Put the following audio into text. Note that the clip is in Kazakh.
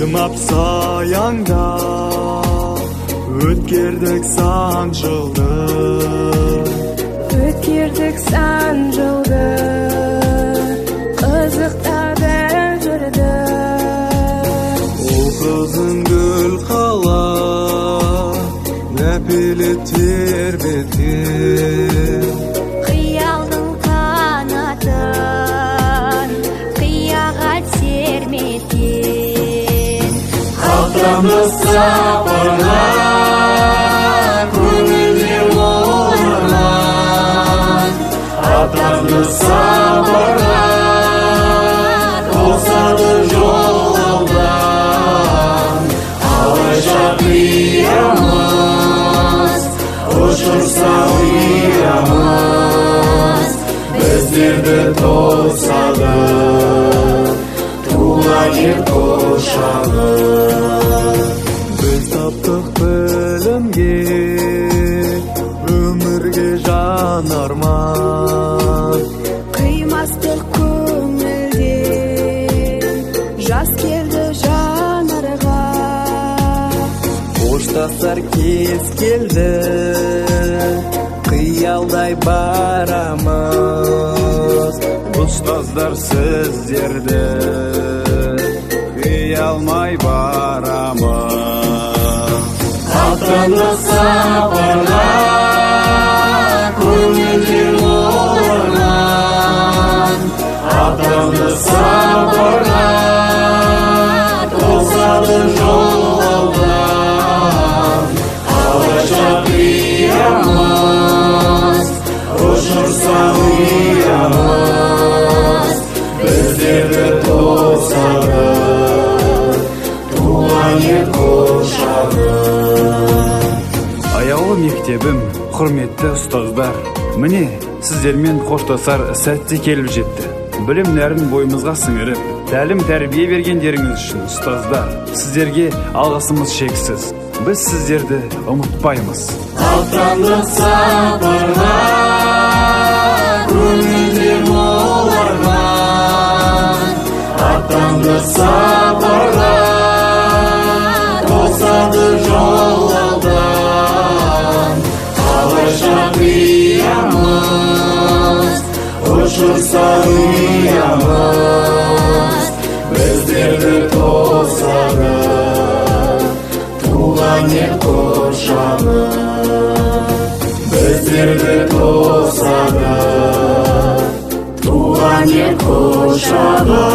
Сыймап саяңда өткердік сан жылды, өткердік сан жылды, қызықтарда жүрді. Ол қызың гүл қала ләпелі тербетер, Қиялдың қанатын қияға терметкен. Ақтамды сапарға көңілде оларман, ақтамды сапарға тосады жол алдан. Алайша қиямыз, ұшырса ұямыз, біздерді тосады туған ел құшағы. Біз таптық білімге, өмірге жан арман. Қимастық көңілден жас келді жанарға. Қоштасар кез келді, қиялдай барамыз. Ұстаздар сіздерді қиялмай барамыз. Ақтамды сапарға көңілде оларман, ақтамды сапарға тосады жол алдан. Алайша қиямыз, ұшырса ұямыз, біздерді тосады туған ел құшағы. Аяулы мектебім, құрметті ұстаздар, міне сіздермен қоштасар сәтте келіп жетті. Білім нәрін бойымызға сіңіріп, тәлім тәрбие бергендеріңіз үшін ұстаздар, сіздерге алғысымыз шексіз. Біз сіздерді ұмытпаймыз. Ақтамды сапарға көңілде оларман, ақтамды сапарға тосады жол алдан. Алайша қиямыз, ұшырса ұямыз, біздерді тосады туған ел құшағы. Біздерді тосады туған ел құшағы.